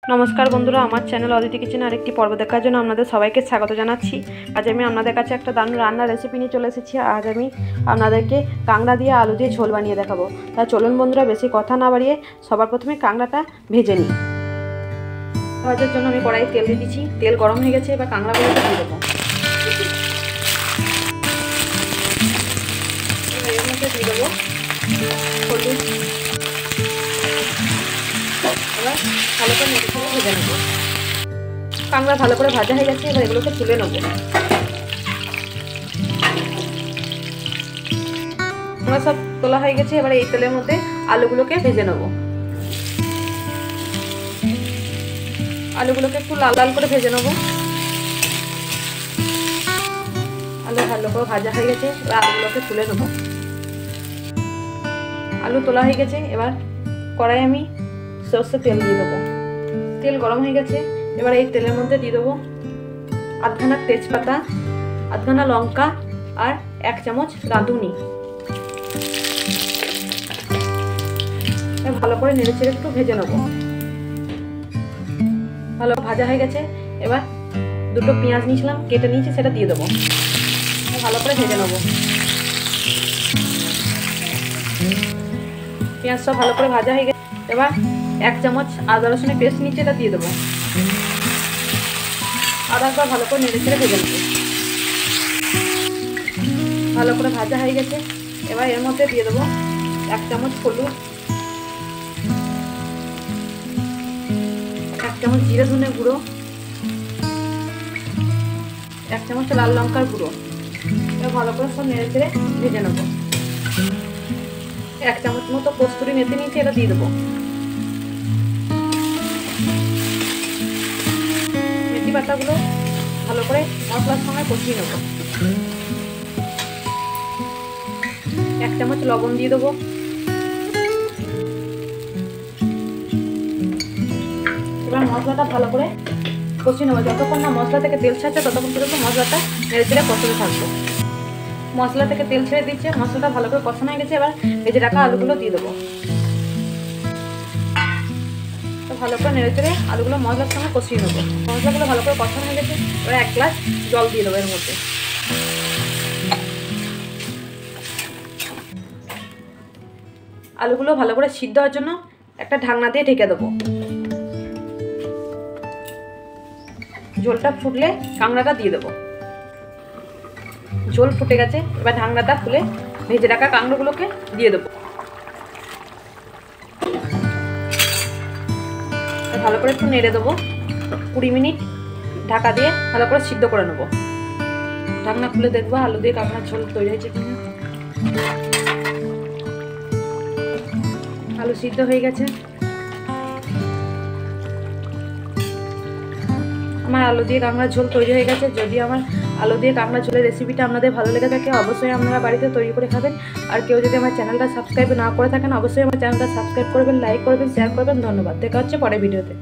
नमस्कार बंधुरा आमार चैनल अदिति किचेन आरेकटी पर्व देखार जोन्नो आपनादेर सबाइके स्वागत जानाच्छि। आज आमि आपनादेर काछे एकटा दारुण रान्नार रेसिपि निये चले एसेछि। आज आमि आपनादेरके कांगड़ा दिये आलू दिये झोल बानिये देखाबो। ता चलुन बंधुरा बेशी कथा ना बाड़िये सबार प्रथमे कांगड़ाटा भेजे निই। भाजार जोन्नो आमि कड़ाइये तेल दिये दिচ্ছি। तेल गरम हये गेছে, एबार कांगड़ागुलोके दिये देবো। এর মধ্যে দিয়ে দেবো হলুদ, ভালো করে নেড়ে চেড়ে ভেজে নেব। কাঁকড়া ভালো করে ভাজা হয়ে গেছে, এবার এগুলোকে তুলে নেব। আমরা সব তোলা হয়ে গেছে, এবার এই তেলের মধ্যে আলুগুলোকে ভেজে নেব। আলুগুলোকে একটু লাল লাল করে ভেজে নেব। আলু ভালো করে ভাজা হয়ে গেছে, এবার আলুগুলোকে তুলে নেব। আলু তোলা হয়ে গেছে, এবার কড়াই আমি সরষের তেল দিয়ে দেবো। তেল গরম হয়ে গেছে, এবার এই তেলের মধ্যে দিয়ে দেবো আধখানা তেজপাতা, আধখানা লঙ্কা আর 1 চামচ রাঁধুনি। ভালো করে নেড়ে চেড়ে একটু ভেজে নেব। ভালো ভাজা হয়ে গেছে, এবার দুটো পেঁয়াজ নিয়েছিলাম কেটে নিয়েছি, সেটা দিয়ে দেবো। ভালো করে ভেজে নেব। পেঁয়াজ সব ভালো করে ভাজা হয়ে গেছে, এবার 1 চামচ আদা রসুনের পেস্ট নিচে এটা দিয়ে দেবো। আর একবার ভালো করে নেড়ে চেড়ে ভেজে নেব। ভালো করে ভাজা হয়ে গেছে, এবার এর মধ্যে দিয়ে দেবো 1 চামচ হলুদ, 1 চামচ জিরে ধনে গুঁড়ো, 1 চামচ লাল লঙ্কার গুঁড়ো। এবার ভালো করে সব নেড়ে চেড়ে ভেজে নেব। 1 চামচ মতো কস্তুরি মেথি নিচে এটা দিয়ে দেবো। মেথি পাতাগুলো ভালো করে মশলার সঙ্গে কষিয়ে নেব। 1 চামচ লবণ দিয়ে দেবো। এবার মশলাটা ভালো করে কষিয়ে নেবো। যতক্ষণ না মশলা থেকে তেল ছাড়ছে ততক্ষণ পর্যন্ত মশলাটা নেড়ে চেড়ে কষাতে থাকবো। মশলা থেকে তেল ছেড়ে দিচ্ছে, মশলাটা ভালো করে কষানো হয়ে গেছে, এবার ভেজে রাখা আলুগুলো দিয়ে দেবো। ভালো করে নেড়ে চেড়ে আলুগুলো মশলার সঙ্গে কষিয়ে নেবো। মশলাগুলো ভালো করে কষানো হয়ে গেছে, এবার 1 গ্লাস জল দিয়ে দেবো এর মধ্যে। আলুগুলো ভালো করে সিদ্ধ হওয়ার জন্য একটা ঢাকনা দিয়ে ঢেকে দেবো। ঝোলটা ফুটলে কাঁকড়াটা দিয়ে দেবো। ঝোল ফুটে গেছে, এবার ঢাকনাটা খুলে ভেজে রাখা কাঁকড়াগুলোকে দিয়ে দেবো। ভালো করে একটু নেড়ে দেবো। 20 মিনিট ঢাকা দিয়ে ভালো করে সিদ্ধ করে নেবো। ঢাকনা খুলে দেখবো আলু দিয়ে কাঁকড়ার ঝোল তৈরি হয়েছে কিনা। আলু সিদ্ধ হয়ে গেছে। আমার আলু দিয়ে কাঁকড়ার ঝোল তৈরি হয়ে গেছে। যদি আমার আলু দিয়ে কাঁকড়া ঝোলের রেসিপিটা আপনাদের ভালো লেগে থাকে অবশ্যই আপনারা বাড়িতে তৈরি করে খাবেন। আর কেউ যদি আমার চ্যানেলটা সাবস্ক্রাইব না করে থাকেন অবশ্যই আমার চ্যানেলটা সাবস্ক্রাইব করবেন, লাইক করবেন, শেয়ার করবেন। ধন্যবাদ। দেখা হচ্ছে পরের ভিডিওতে।